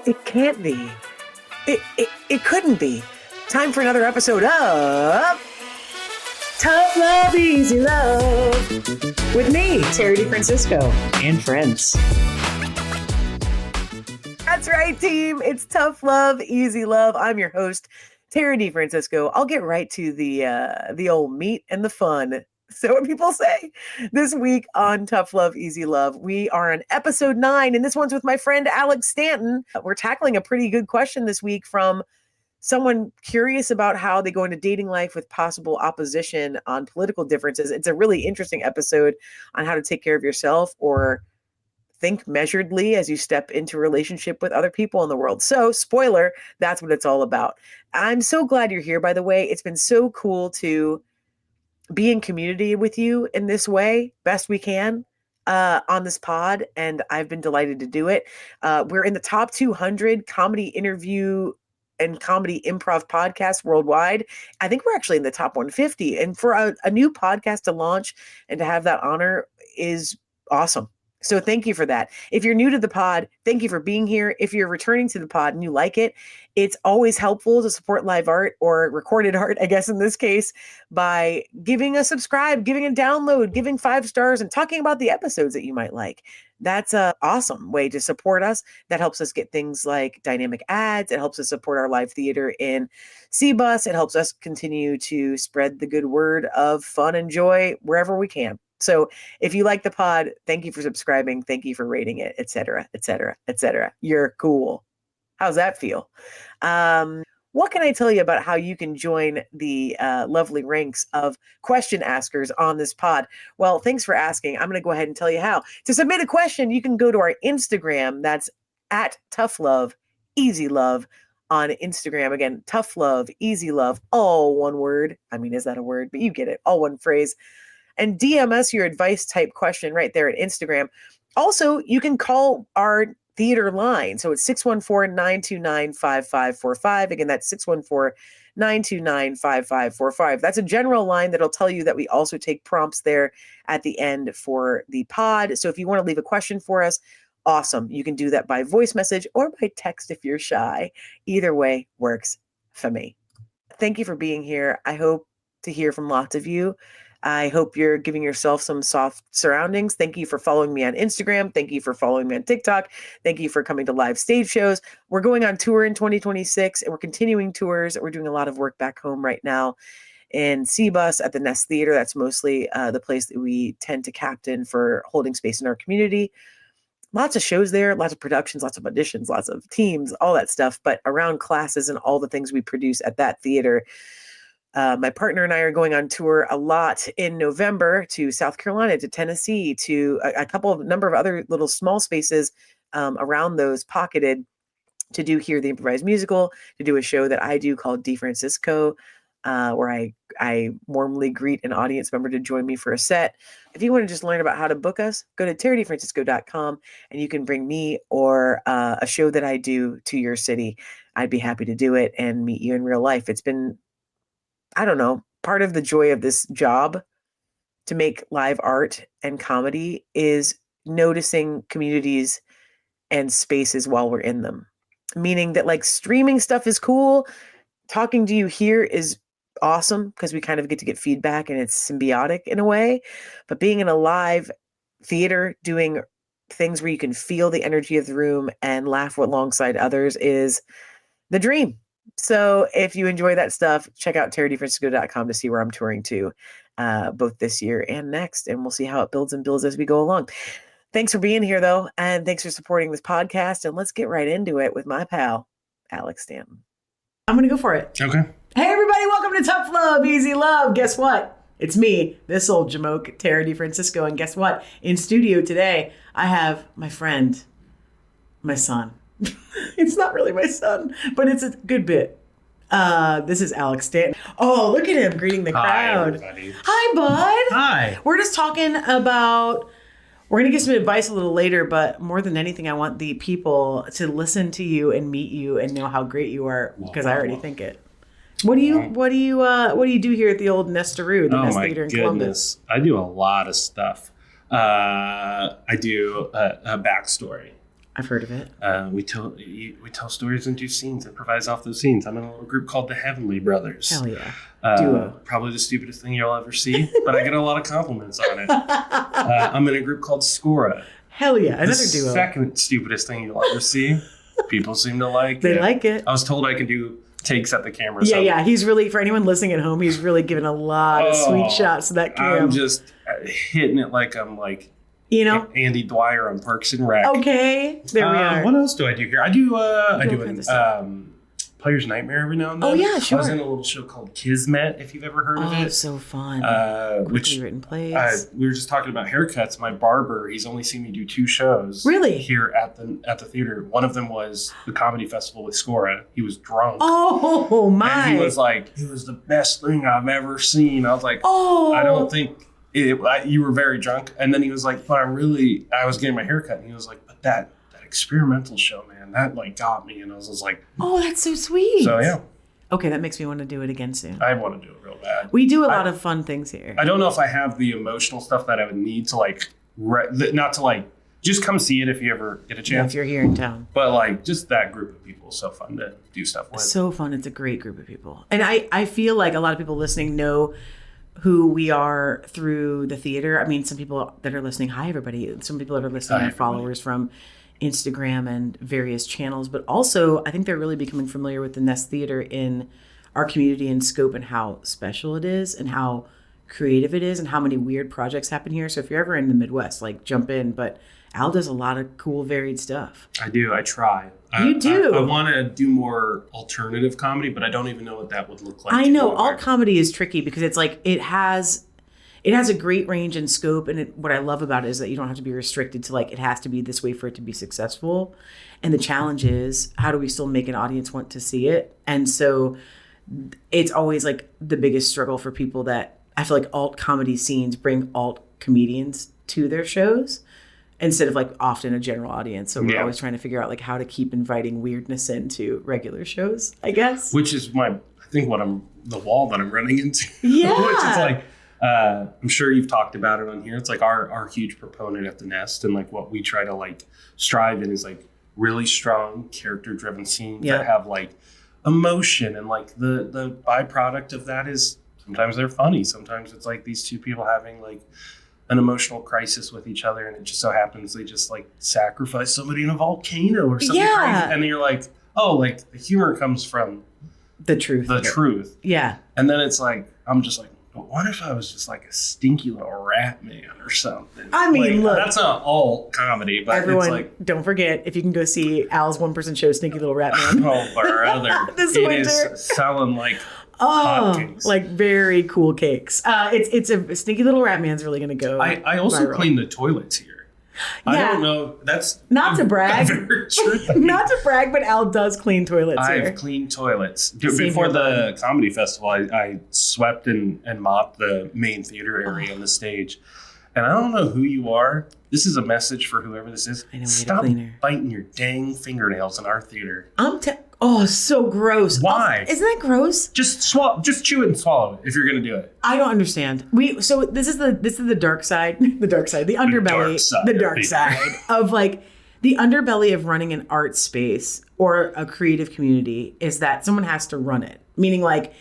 It can't be. It couldn't be. Time for another episode of Tough Love, Easy Love with me, Terry DeFrancisco. And friends. That's right, team. It's Tough Love, Easy Love. I'm your host, Terry DeFrancisco. I'll get right to the old meat and the fun. So what people say. This week on Tough Love, Easy Love, we are on episode 9, and this one's with my friend Alexx Stanton. We're tackling a pretty good question this week from someone curious about how they go into dating life with possible opposition on political differences. It's a really interesting episode on how to take care of yourself or think measuredly as you step into a relationship with other people in the world. So, spoiler, that's what it's all about. I'm so glad you're here, by the way. It's been so cool to be in community with you in this way, best we can, on this pod, and I've been delighted to do it. We're in the top 200 comedy interview and comedy improv podcasts worldwide. I think we're actually in the top 150, and for a new podcast to launch and to have that honor is awesome. So thank you for that. If you're new to the pod, thank you for being here. If you're returning to the pod and you like it, it's always helpful to support live art or recorded art, I guess in this case, by giving a subscribe, giving a download, giving 5 stars, and talking about the episodes that you might like. That's an awesome way to support us. That helps us get things like dynamic ads. It helps us support our live theater in Cbus. It helps us continue to spread the good word of fun and joy wherever we can. So if you like the pod, thank you for subscribing. Thank you for rating it, et cetera, et cetera, et cetera. You're cool. How's that feel? What can I tell you about how you can join the lovely ranks of question askers on this pod? Well, thanks for asking. I'm going to go ahead and tell you how. To submit a question, you can go to our Instagram. That's at Tough Love, Easy Love on Instagram. Again, Tough Love, Easy Love, all one word. I mean, is that a word? But you get it. All one phrase. And DM us your advice type question right there at Instagram. Also, you can call our theater line. So it's 614-929-5545. Again, that's 614-929-5545. That's a general line that'll tell you that we also take prompts there at the end for the pod. So if you want to leave a question for us, awesome. You can do that by voice message or by text if you're shy. Either way works for me. Thank you for being here. I hope to hear from lots of you. I hope you're giving yourself some soft surroundings. Thank you for following me on Instagram. Thank you for following me on TikTok. Thank you for coming to live stage shows. We're going on tour in 2026 and we're continuing tours. We're doing a lot of work back home right now in Cbus at the Nest Theater. That's mostly the place that we tend to captain for holding space in our community. Lots of shows there, lots of productions, lots of auditions, lots of teams, all that stuff. But around classes and all the things we produce at that theater, my partner and I are going on tour a lot in November to South Carolina, to Tennessee, to a number of other little small spaces around those pocketed to do Here the Improvised Musical, to do a show that I do called DeFrancisco, where I warmly greet an audience member to join me for a set. If you want to just learn about how to book us, go to terrydefrancisco.com and you can bring me or a show that I do to your city. I'd be happy to do it and meet you in real life. It's been, I don't know, part of the joy of this job to make live art and comedy is noticing communities and spaces while we're in them. Meaning that like streaming stuff is cool. Talking to you here is awesome because we kind of get to get feedback and it's symbiotic in a way. But being in a live theater, doing things where you can feel the energy of the room and laugh alongside others is the dream. So if you enjoy that stuff, check out terrydefrancisco.com to see where I'm touring to both this year and next. And we'll see how it builds and builds as we go along. Thanks for being here, though. And thanks for supporting this podcast. And let's get right into it with my pal, Alexx Stanton. I'm going to go for it. Okay. Hey, everybody. Welcome to Tough Love, Easy Love. Guess what? It's me, this old jamoke, Terry DeFrancisco. And guess what? In studio today, I have my friend, my son. It's not really my son, but it's a good bit. This is Alexx Stanton. Oh, look at him greeting the crowd. Hi, everybody. Hi, bud. Hi. We're just talking about, we're going to get some advice a little later, but more than anything, I want the people to listen to you and meet you and know how great you are because I already think it. What do you do here at the old Nestoroo, the Nest Theater in Columbus? I do a lot of stuff. I do a backstory. I've heard of it. We tell stories and do scenes, improvise off those scenes. I'm in a little group called the Heavenly Brothers. Hell yeah. Duo. Probably the stupidest thing you'll ever see, but I get a lot of compliments on it. I'm in a group called Scora. Hell yeah, another the duo. Second stupidest thing you'll ever see. People seem to like it. They like it. I was told I can do takes at the camera. Yeah. He's really, for anyone listening at home, he's really giving a lot of sweet shots to that camera. I'm just hitting it like I'm like, Andy Dwyer on Parks and Rec. Okay, there we are. What else do I do here? I do an Player's Nightmare every now and then. Oh yeah, sure. I was in a little show called Kismet, if you've ever heard of it. Oh, it's so fun. Quickly written plays. We were just talking about haircuts. My barber, he's only seen me do 2 shows. Really? Here at the theater. One of them was the comedy festival with Scora. He was drunk. Oh my! And he was like, "It was the best thing I've ever seen." I was like, I don't think you were very drunk. And then he was like, "But I was getting my haircut," and he was like, "But that experimental show, man, that like got me." And I was just like, "Oh, that's so sweet." So yeah. Okay, that makes me want to do it again soon. I want to do it real bad. We do a lot of fun things here. I don't know if I have the emotional stuff that I would need to like, not to like, just come see it if you ever get a chance. Yeah, if you're here in town. But like, just that group of people is so fun to do stuff with. So fun. It's a great group of people. And I feel like a lot of people listening know who we are through the theater. I mean, some people that are listening, hi everybody. Some people that are listening are followers from Instagram and various channels, but also I think they're really becoming familiar with the Nest Theater in our community and scope and how special it is and how creative it is and how many weird projects happen here. So if you're ever in the Midwest, like jump in. But Al does a lot of cool, varied stuff. I do. I try. You do. I want to do more alternative comedy, but I don't even know what that would look like. I know. Alt comedy is tricky because it's like it has a great range and scope. And what I love about it is that you don't have to be restricted to like, it has to be this way for it to be successful. And the challenge is, how do we still make an audience want to see it? And so it's always like the biggest struggle for people that I feel like alt comedy scenes bring alt comedians to their shows instead of like often a general audience. So we're always trying to figure out like how to keep inviting weirdness into regular shows, I guess. Which is the wall that I'm running into. Yeah. Which is like, I'm sure you've talked about it on here. It's like our huge proponent at the Nest, and like what we try to like strive in is like really strong character driven scenes that have like emotion, and like the byproduct of that is sometimes they're funny, sometimes it's like these two people having like an emotional crisis with each other, and it just so happens they just like sacrifice somebody in a volcano or something crazy, and then you're like, oh, like the humor comes from the truth. Yeah. And then it's like, I'm just like, but what if I was just like a stinky little rat man or something? I mean, like, look. That's not all comedy, but everyone, it's like... don't forget, if you can go see Al's one-person show, Stinky Little Rat Man. Oh, brother. It is selling like hotcakes. Like very cool cakes. It's a Stinky Little Rat Man's really going to go I also viral. Clean the toilets here. Yeah. I don't know. That's not to brag. Not to brag, but Al does clean toilets here. I've cleaned toilets. Before the comedy festival, I swept and mopped the main theater area on the stage. And I don't know who you are. This is a message for whoever this is. I know, stop biting your dang fingernails in our theater. Oh, so gross. Why? Isn't that gross? Just chew it and swallow it if you're gonna do it. I don't understand. So this is the dark side, the underbelly, the dark side of like the underbelly of running an art space or a creative community is that someone has to run it. Meaning like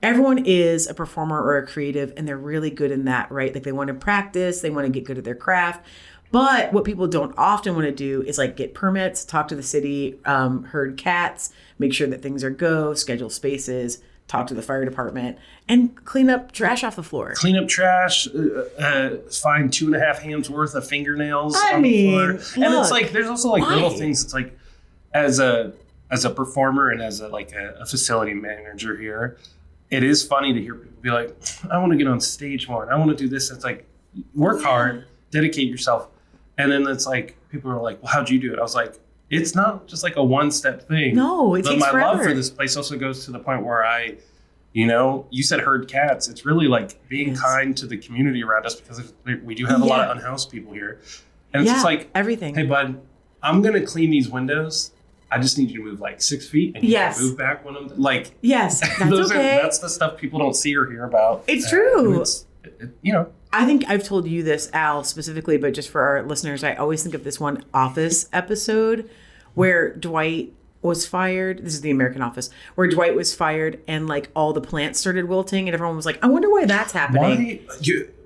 everyone is a performer or a creative and they're really good in that, right? Like they want to practice, they want to get good at their craft. But what people don't often want to do is like get permits, talk to the city, herd cats, make sure that things are go, schedule spaces, talk to the fire department, and clean up trash off the floor. Clean up trash, find 2.5 hands worth of fingernails on the floor. Look, and it's like, there's also like little things. It's like, as a performer and as a facility manager here, it is funny to hear people be like, I want to get on stage more, and I want to do this. It's like, work hard, dedicate yourself. And then it's like, people are like, well, how'd you do it? I was like, it's not just like a one-step thing. No, it takes forever. My love for this place also goes to the point where you said herd cats. It's really like being kind to the community around us because we do have a lot of unhoused people here. And it's just like, everything. Hey, bud, I'm going to clean these windows. I just need you to move like 6 feet and you can move back when I'm like, yes, that's okay. That's the stuff people don't see or hear about. It's true. I think I've told you this, Al, specifically, but just for our listeners, I always think of this one Office episode where Dwight was fired. This is the American Office, where Dwight was fired and like all the plants started wilting and everyone was like, I wonder why that's happening.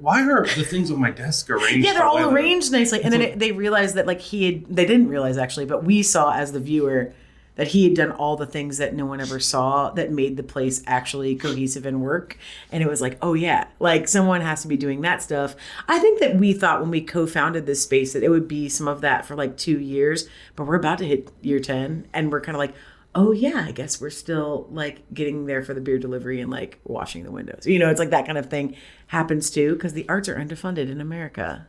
Why are the things on my desk arranged? Yeah, they're all arranged nicely. And then they realized that like they didn't realize actually, but we saw as the viewer that he had done all the things that no one ever saw that made the place actually cohesive and work. And it was like, oh yeah, like someone has to be doing that stuff. I think that we thought when we co-founded this space that it would be some of that for like 2 years, but we're about to hit year 10 and we're kind of like, oh yeah, I guess we're still like getting there for the beer delivery and like washing the windows. You know, it's like that kind of thing happens too because the arts are underfunded in America.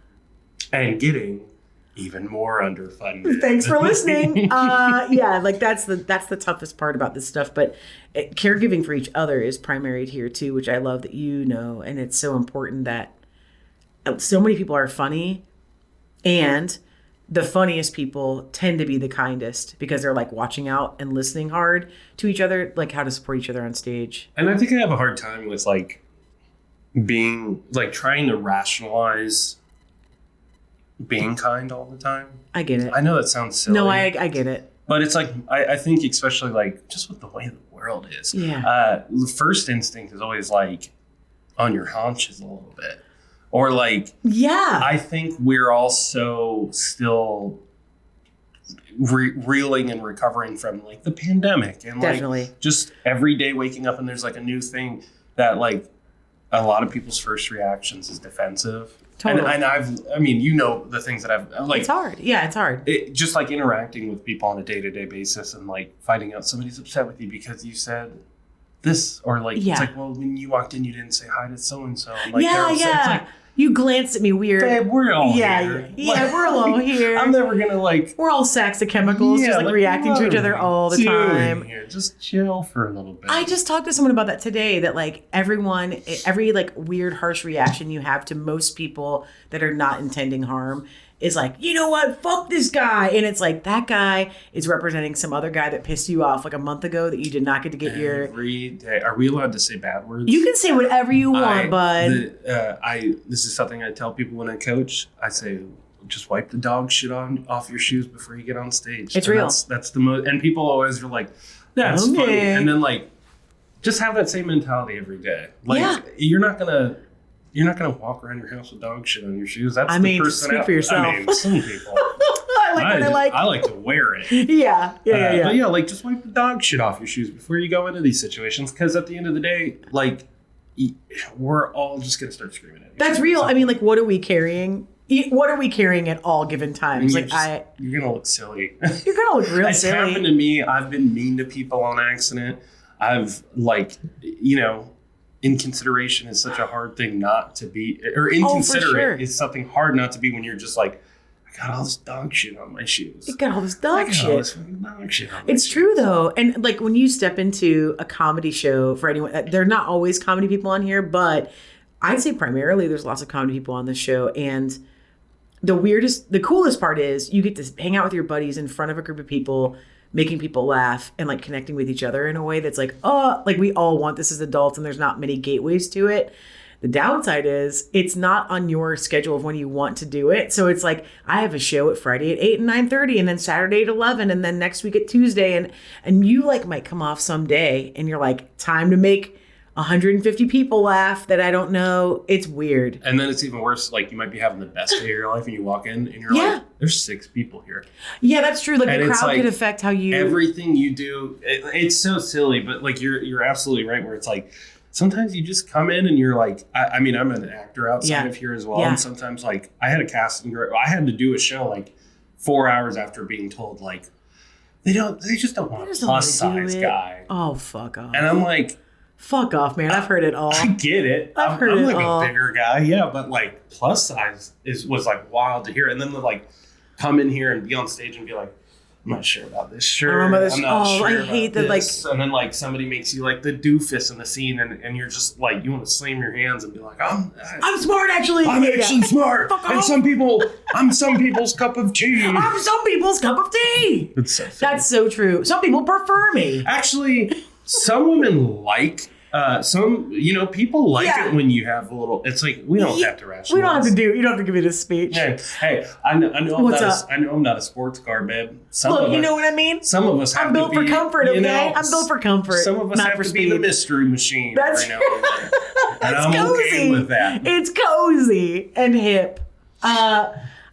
And getting even more underfunded. Thanks for listening. Yeah, like that's the toughest part about this stuff. But caregiving for each other is primary here too, which I love that you know. And it's so important that so many people are funny, and the funniest people tend to be the kindest because they're like watching out and listening hard to each other, like how to support each other on stage. And I think I have a hard time with like being like trying to rationalize being kind all the time. I get it. I know that sounds silly. No, I get it. But it's like, I think especially like just with the way the world is. Yeah. The first instinct is always like on your haunches a little bit. Or like, yeah. I think we're also still reeling and recovering from like the pandemic. And definitely. Like just every day waking up and there's like a new thing that like a lot of people's first reactions is defensive. Totally. And I mean, you know, the things that I've like. It's hard. Yeah, it's hard. Just like interacting with people on a day-to-day basis and like finding out somebody's upset with you because you said this, or like, It's like, well, when you walked in, you didn't say hi to so-and-so. Like, yeah. It's like, you glanced at me weird. Babe, we're all here. Yeah, we're all here. I'm never going to like. We're all sacks of chemicals, just like reacting to each other all the time. Here. Just chill for a little bit. I just talked to someone about that today, that like every like weird, harsh reaction you have to most people that are not intending harm is like, you know what, fuck this guy. And it's like, that guy is representing some other guy that pissed you off like a month ago that you did not get to get every day. Are we allowed to say bad words? You can say whatever you want, bud. This is something I tell people when I coach. I say, just wipe the dog shit off your shoes before you get on stage. It's real. That's the most, and people always are like, that's funny. And then like, just have that same mentality every day. Like you're not gonna walk around your house with dog shit on your shoes. That's the personality. Speak for yourself. I mean, some people. I like to wear it. Yeah. But yeah, like just wipe the dog shit off your shoes before you go into these situations. Because at the end of the day, like we're all just gonna start screaming at each other. That's real. I mean, like, what are we carrying? What are we carrying at all given times? You're gonna look silly. You're gonna look real silly. It's happened to me. I've been mean to people on accident. I've like, inconsideration is such a hard thing not to be, or inconsiderate is something hard not to be when you're just like, I got all this dog shit on my shoes. You got all this dog shit. All this dog shit on my it's shoes. True though. And like when you step into a comedy show, for anyone, they're not always comedy people on here, but I'd say primarily there's lots of comedy people on this show. And the coolest part is you get to hang out with your buddies in front of a group of people, making people laugh and like connecting with each other in a way that's like, oh, like we all want this as adults and there's not many gateways to it. The downside is it's not on your schedule of when you want to do it. So it's like, I have a show at Friday at 8 and 9:30 and then Saturday at 11 and then next week at Tuesday. And you like might come off someday and you're like, time to make 150 people laugh that I don't know. It's weird. And then it's even worse. Like you might be having the best day of your life and you walk in and you're like, there's 6 people here. Yeah, that's true. Like and the crowd could affect how you. Everything you do. It's so silly, but like you're absolutely right where it's like, sometimes you just come in and you're like, I mean, I'm an actor outside of here as well. And sometimes like I had a casting director. I had to do a show like 4 hours after being told like, they just don't want a plus size guy. Oh, fuck off. And I'm like, fuck off, man. I've heard it all. I get it. I'm like a bigger guy. Yeah. But like plus size was like wild to hear. And then to like come in here and be on stage and be like, I'm not sure about this shirt. I'm not sure I hate that. Like, and then like somebody makes you like the doofus in the scene, and you're just like you want to slam your hands and be like, I'm smart actually. I'm actually smart. And I'm some people's cup of tea. I'm some people's cup of tea. It's so funny. That's so true. Some people prefer me. Actually, some women like Some, people like it when you have a little. It's like we don't have to rationalize. We don't have to You don't have to give me this speech. Hey, I know I'm not a sports car, babe. You know what I mean. Some of us have I'm built for comfort. Okay, I'm built for comfort. Some of us have to be the mystery machine. That's and I'm cozy. okay with that. It's cozy and hip.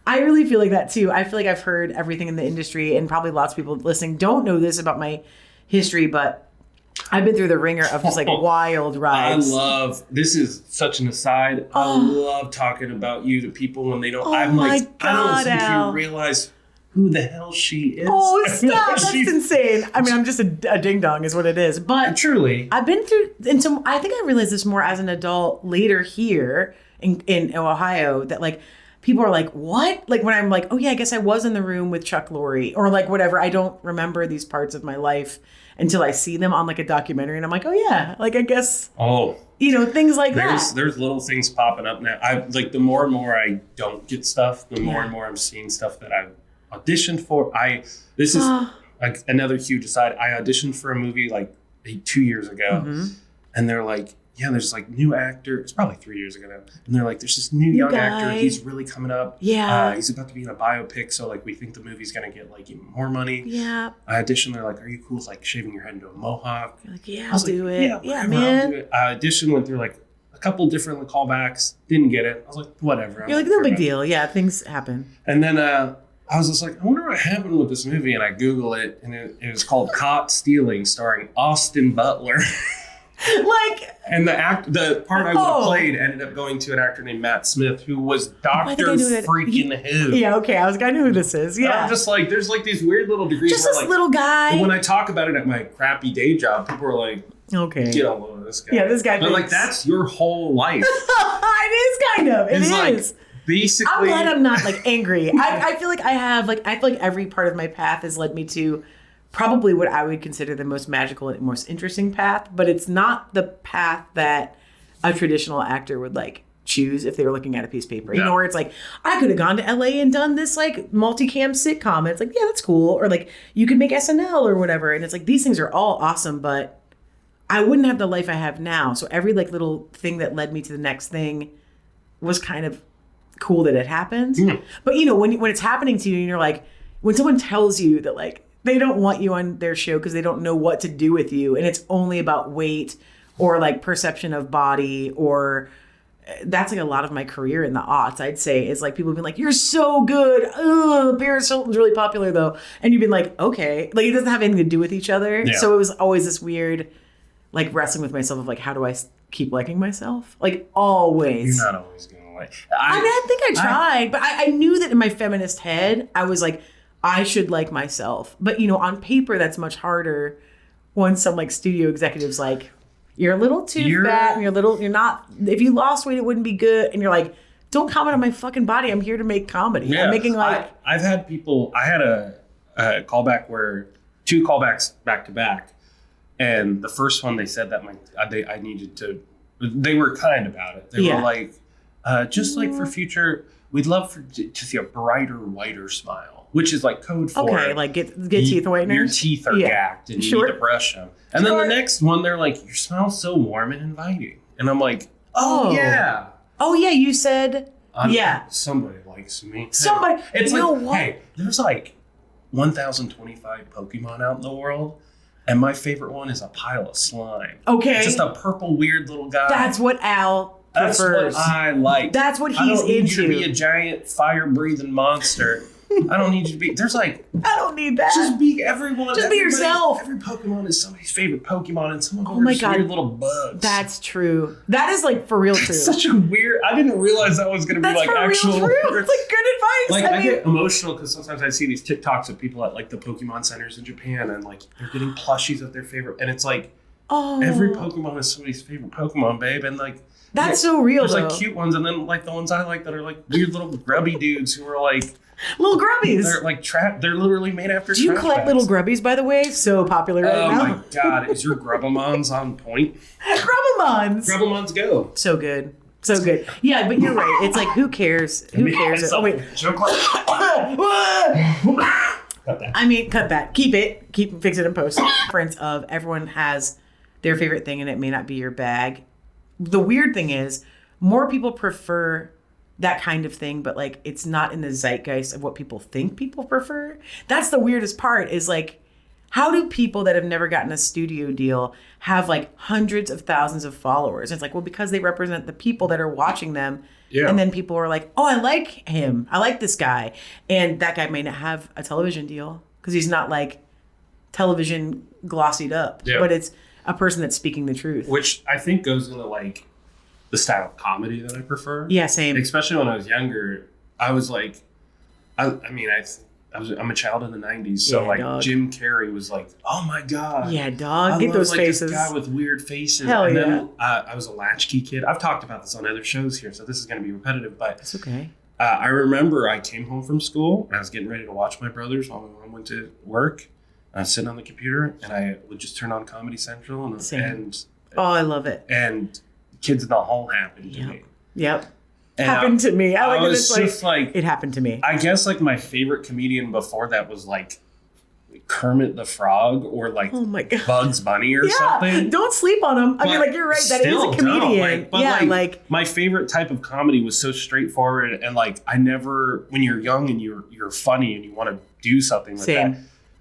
I really feel like that too. I feel like I've heard everything in the industry, and probably lots of people listening don't know this about my history, but I've been through the ringer of just like wild rides. This is such an aside. I love talking about you to people when they don't. I'm like, I don't think you realize who the hell she is. Oh, stop. That's insane. I mean, I'm just a ding dong is what it is. But truly, I've been through, and so I think I realized this more as an adult later here in Ohio, that like, people are like, what? Like when I'm like, oh yeah, I guess I was in the room with Chuck Lorre or like whatever. I don't remember these parts of my life until I see them on like a documentary, and I'm like, oh yeah, like I guess. Oh. Things like that. There's little things popping up now. I like the more and more I don't get stuff, the more and more I'm seeing stuff that I've auditioned for. This is like another huge aside. I auditioned for a movie like 2 years ago, and they're like, yeah, there's like new actor. It's probably 3 years ago now. And they're like, there's this new young actor. He's really coming up. Yeah. He's about to be in a biopic. So like, we think the movie's going to get like even more money. Yeah. I auditioned. They're like, are you cool with like shaving your head into a mohawk? You're like, yeah, I'll do it. Yeah, man. I'll do it. I auditioned, went through like a couple different callbacks. Didn't get it. I was like, whatever. You're like, no big deal. Yeah, things happen. And then I was just like, I wonder what happened with this movie. And I Google it, and it was called Caught Stealing, starring Austin Butler. And the part I would have played ended up going to an actor named Matt Smith, who was Dr. freaking Who. Yeah, okay. I know who this is. Yeah. I'm just like, there's like these weird little degrees. Just this little guy. When I talk about it at my crappy day job, people are like, okay, get a load of this guy. Yeah, this guy. But like, that's your whole life. It is kind of. It is. Like, basically. I'm glad I'm not like angry. I feel like I feel like every part of my path has led me to probably what I would consider the most magical and most interesting path, but it's not the path that a traditional actor would like choose if they were looking at a piece of paper. You know, where it's like, I could have gone to LA and done this like multicam sitcom. And it's like, yeah, that's cool. Or like, you could make SNL or whatever. And it's like, these things are all awesome, but I wouldn't have the life I have now. So every like little thing that led me to the next thing was kind of cool that it happened. But when it's happening to you and you're like, when someone tells you that like, they don't want you on their show because they don't know what to do with you. And it's only about weight or like perception of body, or that's like a lot of my career in the aughts, I'd say, is like people have been like, you're so good. Paris Hilton's really popular though. And you've been like, okay, like it doesn't have anything to do with each other. Yeah. So it was always this weird, like wrestling with myself of like, how do I keep liking myself? Like always. You're not always going to like. I think I tried, but I knew that in my feminist head, I was like, I should like myself. But, on paper, that's much harder when some like studio executives like, you're a little too fat and you're not, if you lost weight, it wouldn't be good. And you're like, don't comment on my fucking body. I'm here to make comedy. Yeah. I'm making like. I've had people, I had a callback where 2 callbacks back to back. And the first one, they said that I needed to, they were kind about it. They were like, just like for future, we'd love to see a brighter, whiter smile. Which is like code for like get teeth whiteners. Your teeth are gacked and you need to brush them. And then the next one, they're like, your smile's so warm and inviting. And I'm like, oh yeah. Oh yeah, you said somebody likes me. Somebody. It's like, what? Hey, there's like 1,025 Pokemon out in the world. And my favorite one is a pile of slime. Okay. It's just a purple weird little guy. That's what Al prefers. That's what I like. That's what he's into. I don't need you to be a giant fire-breathing monster. I don't need you to be. There's like. I don't need that. Just be everyone. Just be yourself. Every Pokemon is somebody's favorite Pokemon, and some of them are just weird little bugs. That's true. That is like for real true. Such a weird. I didn't realize that was going to be like actual. Real true. It's like good advice. Like I get emotional because sometimes I see these TikToks of people at like the Pokemon centers in Japan, and like they're getting plushies of their favorite, and it's like, every Pokemon is somebody's favorite Pokemon, babe, and like. That's so real. There's like cute ones, and then like the ones I like that are like weird little grubby dudes who are like. Little grubbies. They're like they're literally made after. Do you collect little grubbies, by the way? So popular right now. Oh my god, is your Grubbamons on point? Grubbamons go. So good. So good. Yeah, but you're right. It's like, who cares? Who cares? Oh, wait. Cut that. I mean, cut that. Keep it. Fix it in post. Difference of everyone has their favorite thing and it may not be your bag. The weird thing is more people prefer that kind of thing, but like it's not in the zeitgeist of what people think people prefer. That's the weirdest part is like, how do people that have never gotten a studio deal have like hundreds of thousands of followers? It's like, well, because they represent the people that are watching them. Yeah. And then people are like, oh, I like him. I like this guy. And that guy may not have a television deal because he's not like television glossied up, but it's a person that's speaking the truth. Which I think goes into like the style of comedy that I prefer. Yeah, same. Especially when I was younger, I was like, I'm a child in the 90s, so like dog. Jim Carrey was like, oh my God. Yeah, dog. Get those faces. This guy with weird faces. Hell and yeah. Then I was a latchkey kid. I've talked about this on other shows here, so this is going to be repetitive, but it's okay. I remember I came home from school and I was getting ready to watch my brothers while my mom went to work. I was sitting on the computer and I would just turn on Comedy Central and oh, I love it. And Kids in the Hall happened to me. Yep. Happened to me. I like was just like it happened to me. I guess like my favorite comedian before that was like Kermit the Frog or like oh my God. Bugs Bunny or something. Don't sleep on him. I mean, like you're right. That is a comedian. Like my favorite type of comedy was so straightforward and like I never when you're young and you're funny and you want to do something like that.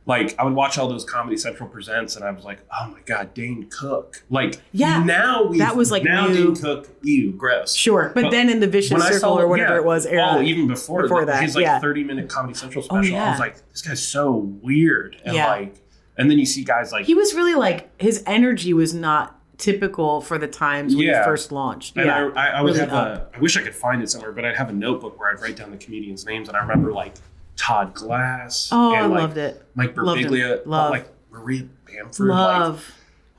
Like, I would watch all those Comedy Central presents, and I was like, oh my God, Dane Cook. Like, now that was like now new. Dane Cook, ew, gross. Sure. But then in the Vicious Circle or whatever it was, era. Oh, even before that. His like 30-minute Comedy Central special. I was like, this guy's so weird. And like, and then you see guys like. He was really like, his energy was not typical for the times when he first launched. And I would really have I wish I could find it somewhere, but I'd have a notebook where I'd write down the comedians' names, and I remember like, Todd Glass. Oh, and I loved it. Mike Birbiglia. Like Maria Bamford. Love.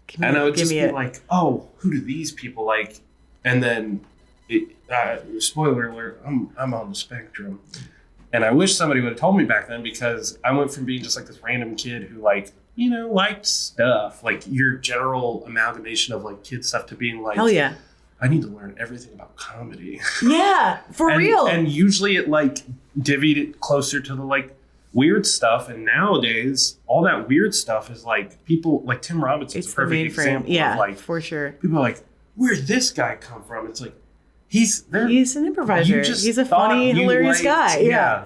Like, and I would just be like, oh, who do these people like? And then, spoiler alert, I'm on the spectrum. And I wish somebody would have told me back then because I went from being just like this random kid who like, liked stuff. Like your general amalgamation of like kid stuff to being like, hell yeah. I need to learn everything about comedy. Yeah, for real. And usually it like divvied it closer to the like weird stuff. And nowadays, all that weird stuff is like people like Tim Robinson's a perfect example. Yeah, of like, for sure. People are like, where'd this guy come from? It's like, he's an improviser. He's a funny, hilarious guy. Yeah.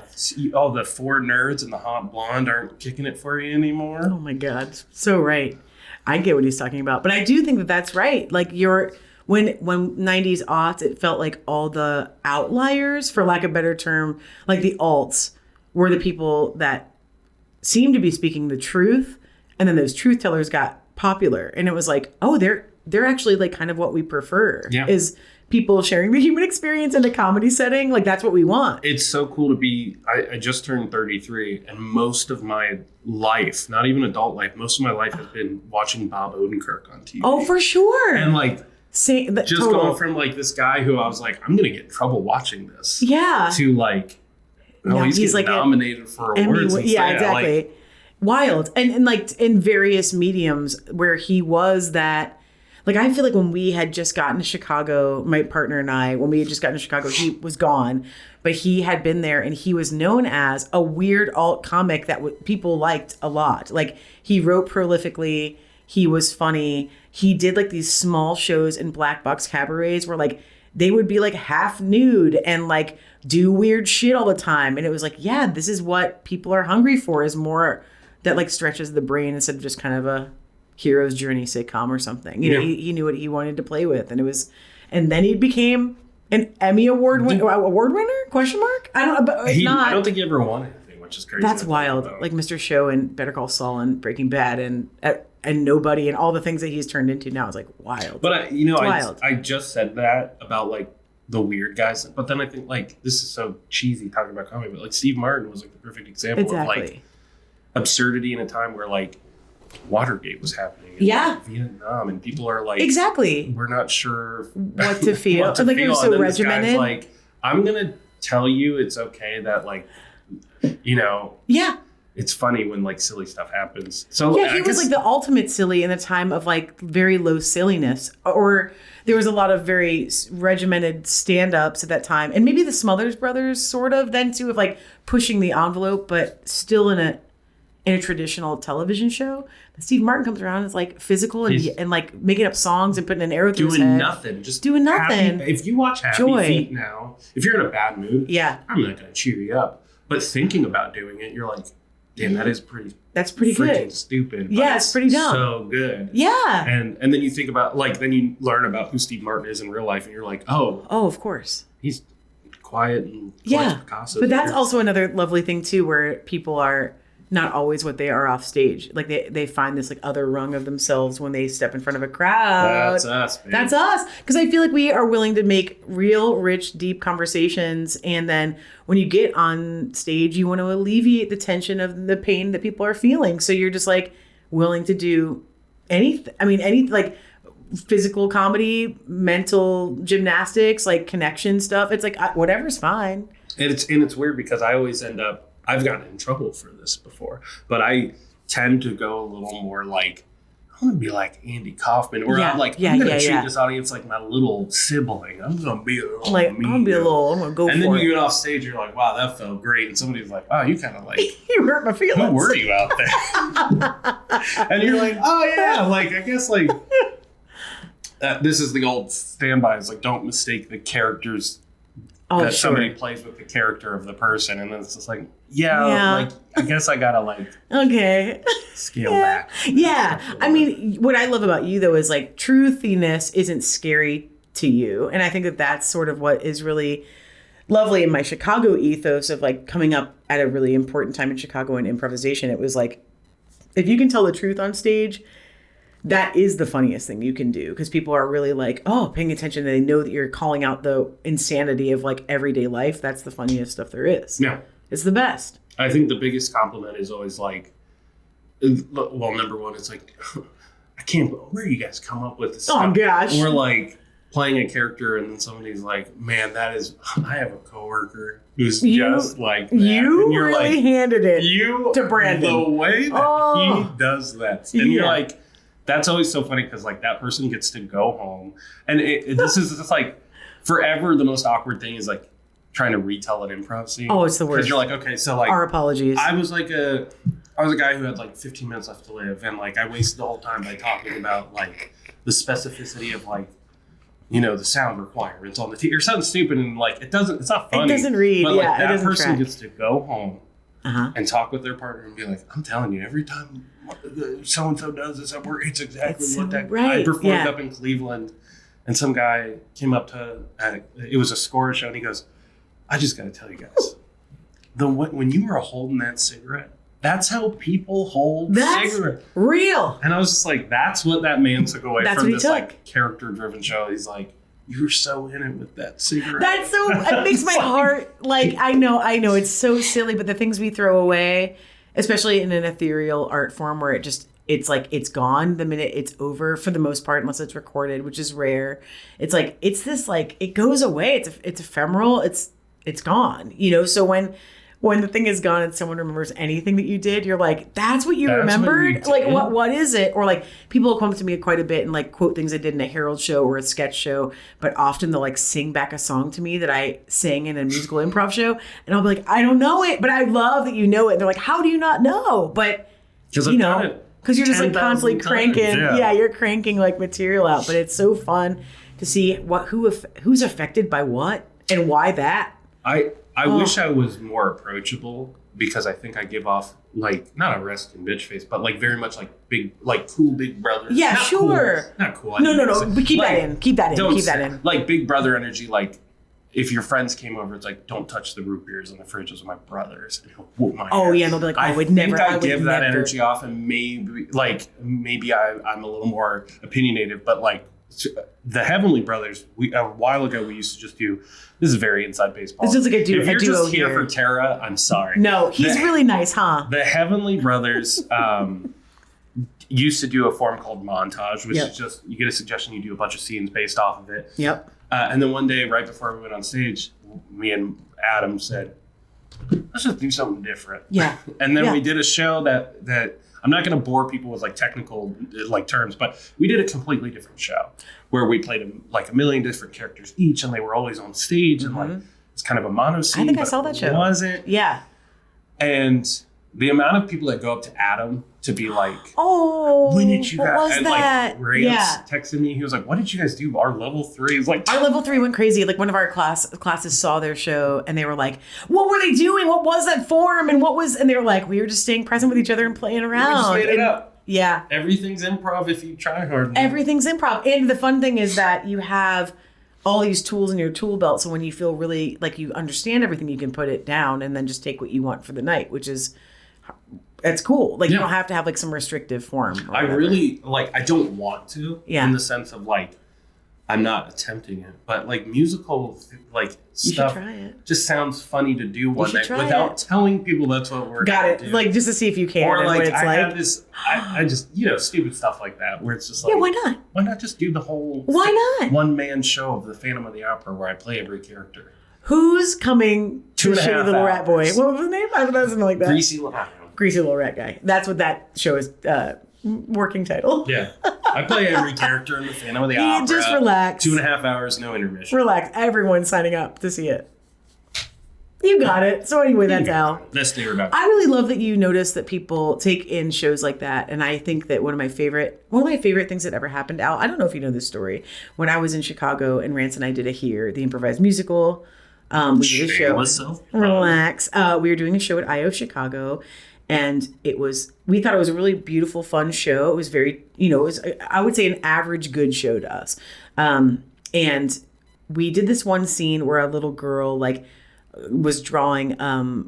Oh, the four nerds and the hot blonde aren't kicking it for you anymore. Oh my God. So right. I get what he's talking about. But I do think that that's right. Like when 90s aughts, it felt like all the outliers, for lack of a better term, like the alts, were the people that seemed to be speaking the truth. And then those truth tellers got popular. And it was like, oh, they're actually like kind of what we prefer is people sharing the human experience in a comedy setting. Like that's what we want. It's so cool to be, I just turned 33 and most of my life, not even adult life, most of my life has been watching Bob Odenkirk on TV. Oh, for sure. And like, total. Going from like this guy who I was like, I'm gonna get in trouble watching this. Yeah. To like, he's like nominated for awards. Exactly. Like, wild. And like in various mediums where he was that, like, I feel like when we had just gotten to Chicago, my partner and I, when we had just gotten to Chicago, he was gone, but he had been there and he was known as a weird alt comic that people liked a lot. Like he wrote prolifically. He was funny. He did like these small shows in black box cabarets where like they would be like half nude and like do weird shit all the time. And it was like, yeah, this is what people are hungry for, is more that like stretches the brain instead of just kind of a hero's journey sitcom or something. You know, he knew what he wanted to play with. And then he became an Emmy award winner? Question mark? I don't know, but I don't think he ever won anything, which is crazy. That's wild. Like Mr. Show and Better Call Saul and Breaking Bad and Nobody and all the things that he's turned into now is like wild. But I just said that about like the weird guys, but then I think like this is so cheesy talking about comedy, but like Steve Martin was like the perfect example of like absurdity in a time where like Watergate was happening in like, Vietnam, and people are like, exactly, we're not sure what to feel. Like it was so regimented. Like, I'm gonna tell you it's okay that like, it's funny when like silly stuff happens. So he was like the ultimate silly in a time of like very low silliness, or there was a lot of very regimented stand-ups at that time, and maybe the Smothers Brothers sort of then too, of like pushing the envelope, but still in in a traditional television show. But Steve Martin comes around and is like physical and like making up songs and putting an arrow through his head. Doing nothing. Just doing nothing. If you watch Happy Feet now, if you're in a bad mood, I'm not going to cheer you up. But thinking about doing it, you're like, damn, that's pretty good. Stupid. Yeah, it's pretty dumb. So good. Yeah. And then you think about, like, then you learn about who Steve Martin is in real life, and you're like, oh, of course. He's quiet and Picasso. But that's also another lovely thing too, where people are not always what they are off stage. Like they find this like other rung of themselves when they step in front of a crowd. That's us, babe. That's us. Because I feel like we are willing to make real, rich, deep conversations. And then when you get on stage, you want to alleviate the tension of the pain that people are feeling. So you're just like willing to do anything. I mean, any like physical comedy, mental gymnastics, like connection stuff. It's like whatever's fine. And it's weird because I always end up, I've gotten in trouble for this before, but I tend to go a little more like, I want to be like Andy Kaufman, or I'm like, I'm going to treat this audience like my little sibling. I'm going to be a little like, I'm going to go and for it. then you get off stage, you're like, wow, that felt great. And somebody's like, oh, you kind of like, you hurt my feelings. Who were you out there? And you're like, oh yeah, like, I guess like, this is the old standby. It's like, don't mistake the characters that somebody plays with the character of the person. And then it's just like, like, I guess I gotta like, scale back. Yeah. I mean, what I love about you though is like truthiness isn't scary to you. And I think that that's sort of what is really lovely in my Chicago ethos of like coming up at a really important time in Chicago in improvisation. It was like, if you can tell the truth on stage, that is the funniest thing you can do, because people are really like, paying attention. And they know that you're calling out the insanity of like everyday life. That's the funniest stuff there is. Yeah. It's the best. I think the biggest compliment is always like, well, number one, it's like, I can't, where do you guys come up with this stuff? Oh gosh. Or like playing a character and then somebody's like, man, I have a coworker who's just like that. You and you're really like, handed it to Brandon. The way that he does that. And you're like, that's always so funny because like that person gets to go home. And this is just like forever the most awkward thing is like trying to retell an improv scene. Oh, it's the worst. Because you're like, okay, so like our apologies. I was a guy who had like 15 minutes left to live, and like I wasted the whole time by talking about like the specificity of like, you know, the sound requirements on the TV or something stupid, and like it's not funny. It doesn't read. But like it that doesn't person track. gets to go home and talk with their partner and be like, I'm telling you, every time so and so does this at work, it's exactly what that. Right. I performed up in Cleveland, and some guy came up to it was a score show, and he goes, I just got to tell you guys, when you were holding that cigarette, that's how people hold cigarettes. Real. And I was just like, that's what that man took away from this like character-driven show. He's like, you were so in it with that cigarette. That's so. It makes my heart like I know it's so silly, but the things we throw away, especially in an ethereal art form where it's like it's gone the minute it's over for the most part, unless it's recorded, which is rare. It's like it's this like it goes away. It's ephemeral. It's gone. You know. So when the thing is gone and someone remembers anything that you did, you're like, that's what you remembered? Like, what is it? Or like, people will come to me quite a bit and like quote things I did in a Herald show or a sketch show, but often they'll like sing back a song to me that I sang in a musical improv show. And I'll be like, I don't know it, but I love that you know it. And they're like, how do you not know? But, you know, because you're just like constantly cranking. Yeah, you're cranking like material out. But it's so fun to see who's affected by what and why that. I wish I was more approachable, because I think I give off like not a resting bitch face, but like very much like big, like cool big brother. Yeah, not sure. Cool, not cool. No. But keep that in. Keep that in. Like big brother energy. Like if your friends came over, it's like, don't touch the root beers in the fridge. Those are my brothers. And he'll whoop my ass. Yeah, they'll be like, I would never. I give that energy off, and maybe I'm a little more opinionative, but like. The Heavenly Brothers, a while ago we used to just do. This is very inside baseball. This is like a duo. If you're just here here for Tara, I'm sorry. No, he's really nice, huh? The Heavenly Brothers used to do a form called montage, which is just you get a suggestion, you do a bunch of scenes based off of it. Yep. And then one day, right before we went on stage, me and Adam said, "Let's just do something different." Yeah. And then we did a show that. I'm not going to bore people with like technical like terms, but we did a completely different show where we played like a million different characters each, and they were always on stage, and like it's kind of a mono scene. I think I saw that show. Was it? Yeah. And the amount of people that go up to Adam to be like, oh, when did you what guys? was and that? like Rance texted me. He was like, what did you guys do? Our level 3 is like, our level 3 went crazy. Like one of our classes saw their show and they were like, what were they doing? What was that form? And they were like, we were just staying present with each other and playing around. We just made it up. Yeah. Everything's improv if you try hard. Everything's improv. And the fun thing is that you have all these tools in your tool belt. So when you feel really like you understand everything, you can put it down and then just take what you want for the night, which is, it's cool. Like you don't have to have like some restrictive form. I really like, I don't want to in the sense of like, I'm not attempting it, but like musical like you stuff should try it. Just sounds funny to do one night without telling people that's what we're got it. do. Like just to see if you can. Or like what it's have this, I just stupid stuff like that where it's just like, why not? Why not just do the whole one man show of the Phantom of the Opera where I play every character? Who's coming to Shitty Little Rat Boy? What was his name? I don't know, something like that. Greasy Little Rat Guy. That's what that show is. Working title. Yeah. I play every character in the Phantom of the Opera. Just relax. 2.5 hours, no intermission. Relax. Everyone's signing up to see it. You got it. So anyway, that's Al. Let's do it. I really love that you notice that people take in shows like that. And I think that one of my favorite things that ever happened, Al, I don't know if you know this story. When I was in Chicago and Rance and I did a Here, the improvised musical. We did a show. Relax. We were doing a show at IO Chicago. And we thought it was a really beautiful, fun show. It was very, it was, I would say, an average good show to us. And we did this one scene where a little girl, like, was drawing,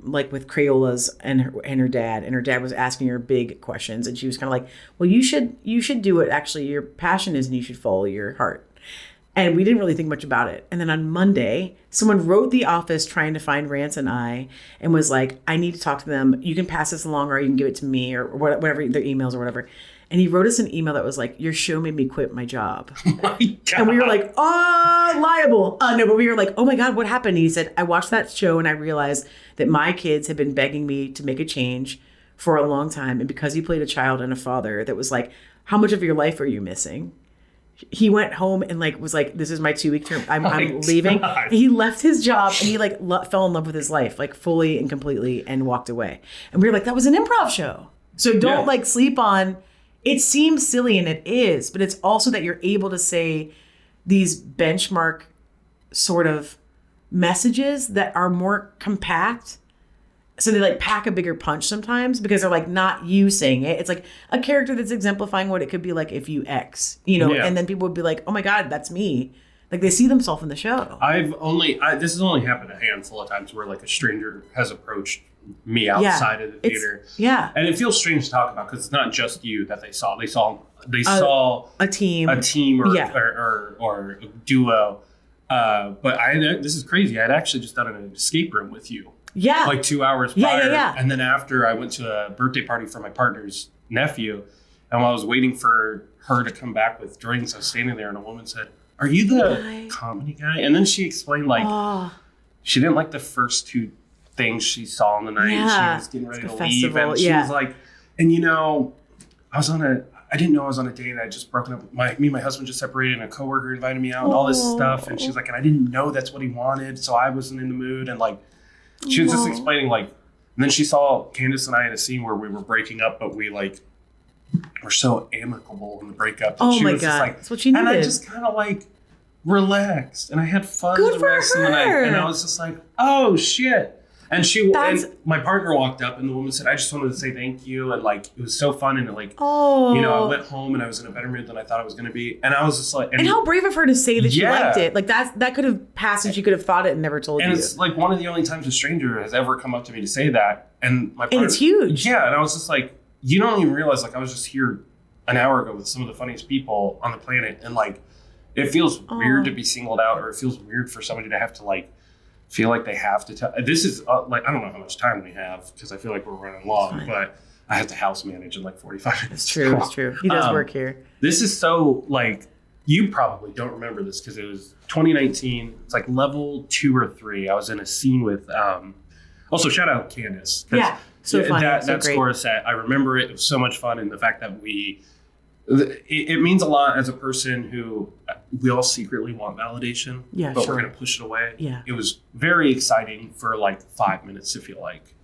like, with Crayolas and her dad. And her dad was asking her big questions. And she was kind of like, well, you should do it. Actually, your passion is and you should follow your heart. And we didn't really think much about it. And then on Monday, someone wrote the office trying to find Rance and I and was like, I need to talk to them. You can pass this along or you can give it to me or whatever, their emails or whatever. And he wrote us an email that was like, your show made me quit my job. Oh my God. And we were like, oh, liable. No, but we were like, oh my God, what happened? And he said, I watched that show and I realized that my kids had been begging me to make a change for a long time. And because he played a child and a father that was like, how much of your life are you missing? He went home and like was like, this is my 2-week term. I'm leaving. And he left his job and he like fell in love with his life, like fully and completely, and walked away. And we were like, that was an improv show. So don't like sleep on. It seems silly and it is, but it's also that you're able to say these benchmark sort of messages that are more compact. So they like pack a bigger punch sometimes because they're like not you saying it. It's like a character that's exemplifying what it could be like if you X, and then people would be like, oh my God, that's me. Like they see themselves in the show. This has only happened a handful of times where like a stranger has approached me outside of the theater. And it feels strange to talk about because it's not just you that they saw. They saw a team or a duo. But this is crazy. I'd actually just done an escape room with you. Yeah. Like 2 hours prior. Yeah. And then after I went to a birthday party for my partner's nephew. And while I was waiting for her to come back with drinks, I was standing there and a woman said, are you the comedy guy? And then she explained like she didn't like the first 2 things she saw on the night. Yeah. She was getting ready to festival. leave. And she was like, and I didn't know I was on a date. I just broken up. Me and my husband just separated and a coworker invited me out and all this stuff. And she's like, and I didn't know that's what he wanted. So I wasn't in the mood. And like, she was just explaining like, and then she saw Candace and I in a scene where we were breaking up, but we like were so amicable in the breakup. And she was just like, that's what she needed. And I just kind of like relaxed and I had fun the rest of the night. And I was just like, oh shit. And and my partner walked up and the woman said, I just wanted to say thank you. And like, it was so fun. And like, I went home and I was in a better mood than I thought I was going to be. And I was just like, and how brave of her to say that she liked it. Like that could have passed and she could have thought it and never told you. And it's like one of the only times a stranger has ever come up to me to say that. And my partner, and it's huge. Yeah. And I was just like, you don't even realize like I was just here an hour ago with some of the funniest people on the planet. And like, it feels weird to be singled out or it feels weird for somebody to have to like, feel like they have to tell. This is like, I don't know how much time we have because I feel like we're running long, but I have to house manage in like 45 minutes. It's true. He does work here. This is so like, you probably don't remember this because it was 2019. It's like level 2 or 3. I was in a scene with, also shout out Candace. Yeah. So funny. That score set, I remember it. It was so much fun. And the fact that it means a lot as a person who we all secretly want validation, but we're going to push it away. Yeah. It was very exciting for like 5 minutes to feel like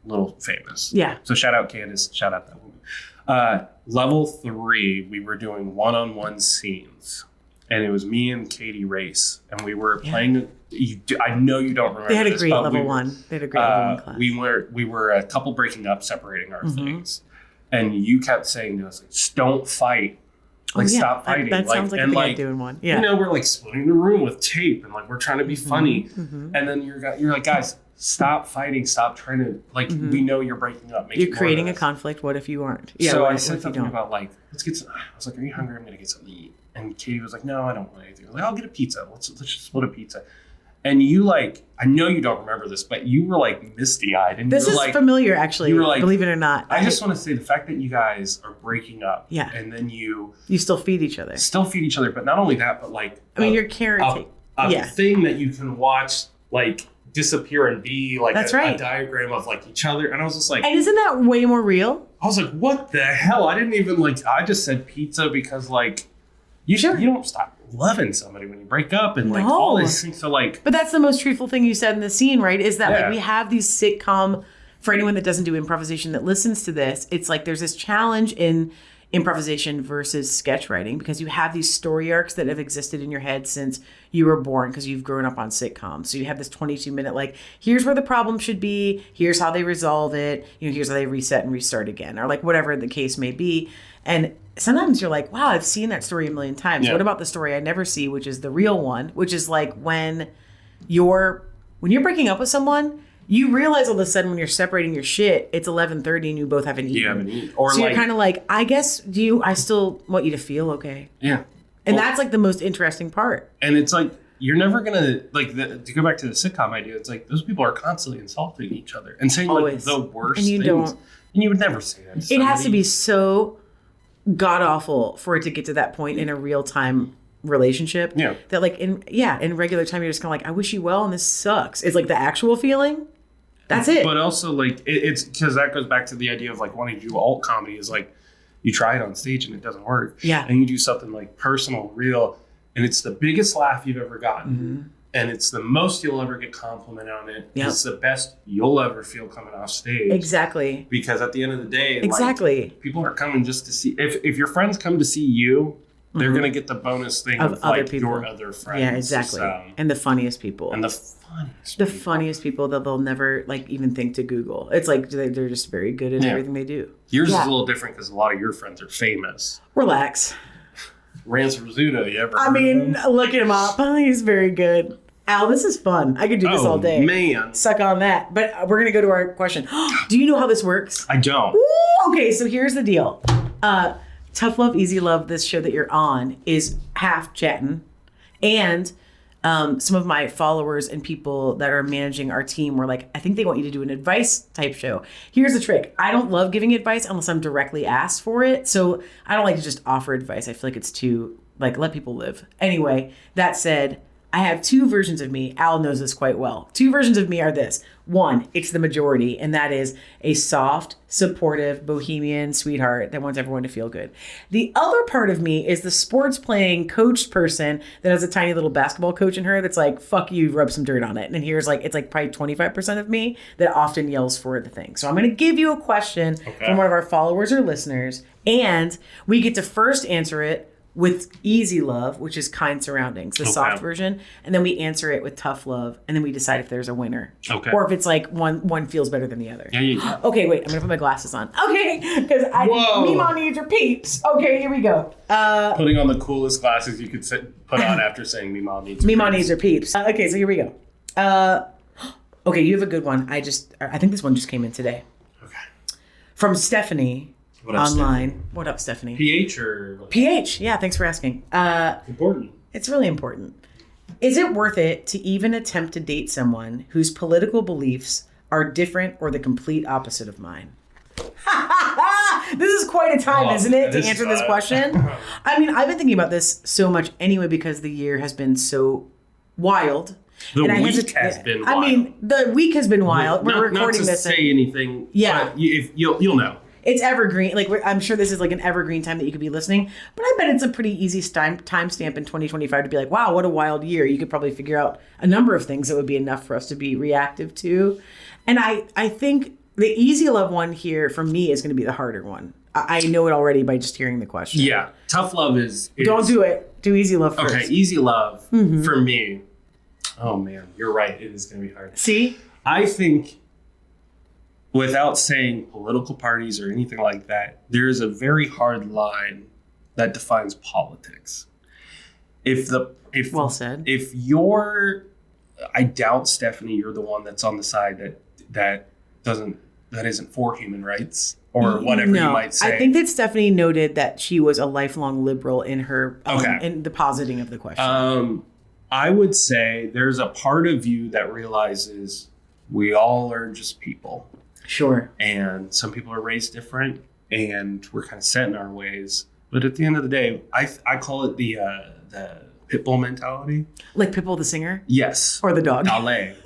little famous. Yeah. So shout out Candace. Shout out that woman. Level 3, we were doing one-on-one scenes. And it was me and Katie Race. And we were playing... I know you don't remember. They had a this, great level 1. They had a great level 1 class. We were a couple breaking up, separating our things. And you kept saying to us, like, don't fight. Like, stop fighting. That sounds like a thing I'd do in one. Yeah. You know, we're like splitting the room with tape and like we're trying to be funny. And then you're like, guys, stop fighting. Stop trying to, like, we know you're breaking up. You're creating a conflict. What if you aren't? Yeah, so I said something about like, let's get some, I was like, are you hungry? I'm going to get something to eat. And Katie was like, no, I don't want anything. I was like, I'll get a pizza. Let's just split a pizza. And you like, I know you don't remember this, but you were like misty-eyed. And this is like, familiar, actually. You were like, believe it or not. I just want to say the fact that you guys are breaking up. Yeah. And then you still feed each other. But not only that, but like, I mean, you're caretaking. A thing that you can watch like disappear and be like a diagram of like each other. And I was just like, and isn't that way more real? I was like, what the hell? I didn't even like, I just said pizza because like, you don't stop loving somebody when you break up and like all these things. So like, but that's the most truthful thing you said in the scene, right? Is that like we have these sitcom, for anyone that doesn't do improvisation that listens to this, it's like there's this challenge in improvisation versus sketch writing because you have these story arcs that have existed in your head since you were born because you've grown up on sitcoms. So you have this 22-minute like, here's where the problem should be, here's how they resolve it, here's how they reset and restart again, or like whatever the case may be. And sometimes you're like, wow, I've seen that story a million times. Yeah. What about the story I never see, which is the real one, which is like when you're breaking up with someone, you realize all of a sudden when you're separating your shit, it's 11:30 and you both haven't eaten. You haven't eaten. Or so you're kind of like, I guess, I still want you to feel okay. Yeah. And that's like the most interesting part. And it's like, you're never going to, like, to go back to the sitcom idea, it's like those people are constantly insulting each other and saying like the worst things. And you would never say that to somebody. It has to be so god awful for it to get to that point in a real time relationship. Yeah. That like in regular time you're just kind of like, I wish you well and this sucks. It's like the actual feeling. That's it. But also like it's because that goes back to the idea of like wanting to do alt comedy is like you try it on stage and it doesn't work. Yeah. And you do something like personal, real, and it's the biggest laugh you've ever gotten. And it's the most you'll ever get complimented on it. Yep. It's the best you'll ever feel coming off stage. Exactly. Because at the end of the day, exactly, like, people are coming just to see. If your friends come to see you, they're gonna get the bonus thing of other like people. Your other friends. Yeah, exactly. And the funniest people. And the funniest people that they'll never like even think to Google. It's like they're just very good at everything they do. Yours is a little different because a lot of your friends are famous. Relax. Ransom Rizzuto, you ever? I mean, look him up. He's very good. Al, this is fun. I could do this all day. Man. Suck on that. But we're going to go to our question. Do you know how this works? I don't. Ooh, okay, so here's the deal. Tough Love, Easy Love, this show that you're on is half chatting. And some of my followers and people that are managing our team were like, I think they want you to do an advice type show. Here's the trick. I don't love giving advice unless I'm directly asked for it. So I don't like to just offer advice. I feel like it's too, like, let people live. Anyway, that said, I have two versions of me. Al knows this quite well. Two versions of me are this. One, it's the majority, and that is a soft, supportive, bohemian sweetheart that wants everyone to feel good. The other part of me is the sports playing coached person that has a tiny little basketball coach in her that's like, fuck you, rub some dirt on it. And here's like, it's like probably 25% of me that often yells for the thing. So I'm going to give you a question from one of our followers or listeners, and we get to first answer it with Easy Love, which is kind surroundings, the soft version. And then we answer it with Tough Love. And then we decide if there's a winner. Okay. Or if it's like one feels better than the other. Yeah. Okay, wait. I'm going to put my glasses on. Okay. Because Mima needs her peeps. Okay, here we go. Putting on the coolest glasses you could put on after saying Mima needs her Mima peeps. needs her peeps. Okay, so here we go. Okay, you have a good one. I think this one just came in today. Okay. From Stephanie. What up, online. Stephanie? What up, Stephanie? PH or? PH. Yeah, thanks for asking. Important. It's really important. Is it worth it to even attempt to date someone whose political beliefs are different or the complete opposite of mine? This is quite a time, isn't it, to answer this question? I mean, I've been thinking about this so much anyway because the year has been so wild. The week has been wild. I mean, the week has been wild. We're recording this. Not to say anything. Yeah. But you'll know. It's evergreen. Like, I'm sure this is like an evergreen time that you could be listening, but I bet it's a pretty easy timestamp in 2025 to be like, wow, what a wild year. You could probably figure out a number of things that would be enough for us to be reactive to. And I think The easy love one here for me is going to be the harder one. I know it already by just hearing the question. Yeah. Tough love is Don't do it. Do easy love first. Okay, easy love for me. Oh, man. You're right. It is going to be hard. See? I think, without saying political parties or anything like that, there is a very hard line that defines politics. Well said. If you're, I doubt, Stephanie, you're the one that's on the side that isn't for human rights or whatever you might say. I think that Stephanie noted that she was a lifelong liberal in her in the positing of the question. I would say there's a part of you that realizes we all are just people. Sure. And some people are raised different, and we're kind of set in our ways. But at the end of the day, I call it the Pitbull mentality. Like Pitbull the singer? Yes. Or the dog? Ballet.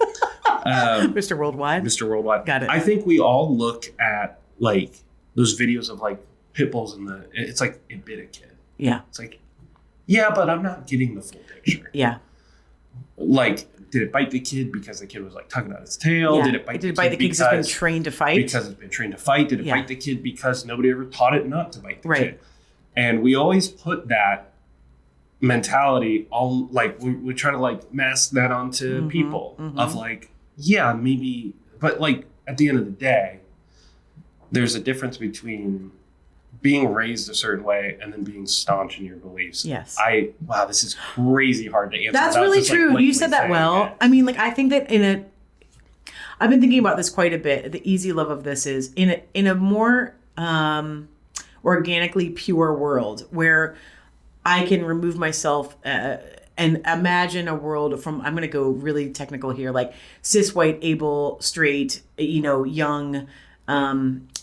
Mr. Worldwide? Mr. Worldwide. Got it. I think we all look at like those videos of like Pitbulls it's like it bit a kid. Yeah. It's like, yeah, but I'm not getting the full picture. Yeah. Like, did it bite the kid because the kid was like tugging out its tail? Yeah. Did it bite the kid because it's been trained to fight? Because it's been trained to fight. Did it bite the kid because nobody ever taught it not to bite the kid? And we always put that mentality all like we try to like mask that onto people of like, yeah, maybe, but like at the end of the day, there's a difference between being raised a certain way and then being staunch in your beliefs. Yes. Wow, this is crazy hard to answer. That's really true. You said that well. It. I mean, like, I think that I've been thinking about this quite a bit. The easy love of this is in a more organically pure world where I can remove myself and imagine a world from, I'm going to go really technical here, like cis, white, able, straight, young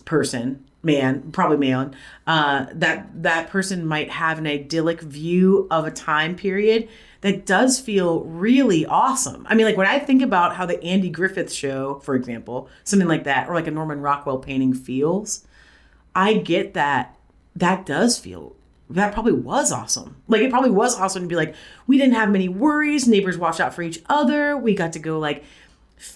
person, man, probably male, that person might have an idyllic view of a time period that does feel really awesome. I mean, like when I think about how the Andy Griffith show, for example, something like that, or like a Norman Rockwell painting feels, I get that does feel, that probably was awesome. Like it probably was awesome to be like, we didn't have many worries. Neighbors watched out for each other. We got to go like,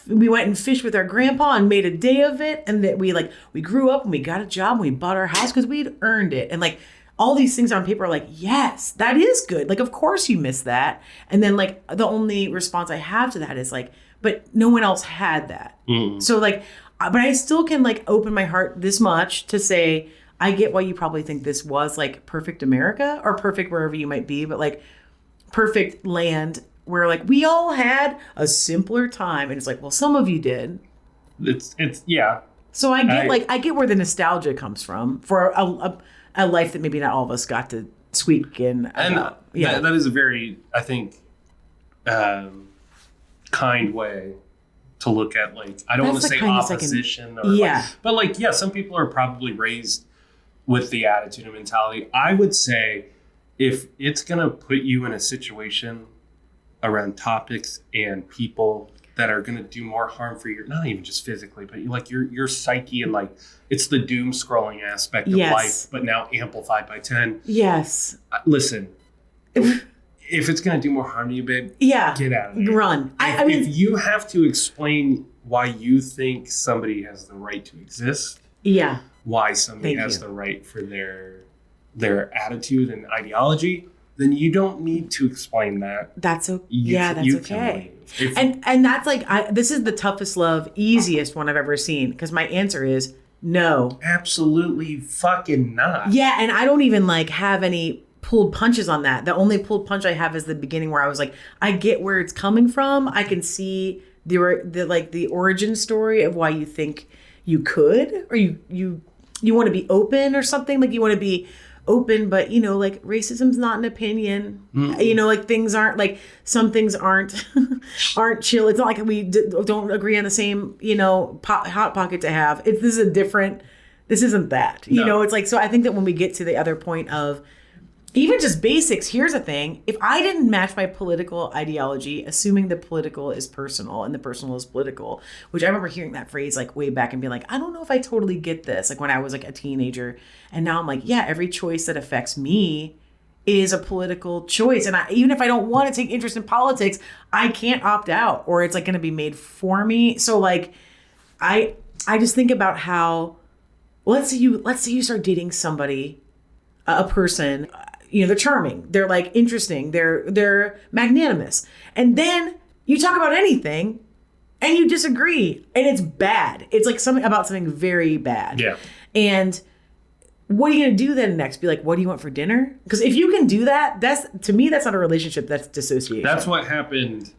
we went and fished with our grandpa and made a day of it. And that we grew up and we got a job and we bought our house because we'd earned it. And like all these things on paper are like, yes, that is good. Like, of course you miss that. And then like the only response I have to that is like, but no one else had that. So like, but I still can like open my heart this much to say, I get why you probably think this was like perfect America or perfect wherever you might be, but like perfect land where like we all had a simpler time. And it's like, well, some of you did. It's yeah. So I get where the nostalgia comes from for a life that maybe not all of us got to squeak in. And that is a very, I think, kind way to look at like, I don't want to say opposition but like, yeah, some people are probably raised with the attitude and mentality. I would say if it's going to put you in a situation around topics and people that are going to do more harm for your, not even just physically, but like your psyche and like, it's the doom scrolling aspect of life, but now amplified by 10. Yes. Listen, if it's going to do more harm to you, babe, get out of there. Run. I mean, if you have to explain why you think somebody has the right to exist, why somebody has the right for their attitude and ideology, then you don't need to explain that. That's okay. That's okay. And that's like, this is the toughest love, easiest one I've ever seen, because my answer is no. Absolutely fucking not. Yeah, and I don't even like have any pulled punches on that. The only pulled punch I have is the beginning where I was like, I get where it's coming from. I can see the origin story of why you think you could, or you want to be open or something. Like you want to be open, but like racism's not an opinion. Like things aren't like, some things aren't chill. It's not like we don't agree on the same hot pocket to have. This isn't that. It's like, so I think that when we get to the other point of even just basics, here's the thing. If I didn't match my political ideology, assuming the political is personal and the personal is political, which I remember hearing that phrase like way back and being like, I don't know if I totally get this. Like when I was like a teenager, and now I'm like, yeah, every choice that affects me is a political choice. And even if I don't want to take interest in politics, I can't opt out, or it's like going to be made for me. So like, I just think about how, let's say you start dating somebody, a person, they're charming, they're like interesting, they're magnanimous, and then you talk about anything and you disagree and it's bad. It's like something very bad. Yeah. And what are you going to do then next? Be like, what do you want for dinner? Because if you can do that, to me, that's not a relationship. That's dissociation. That's what happened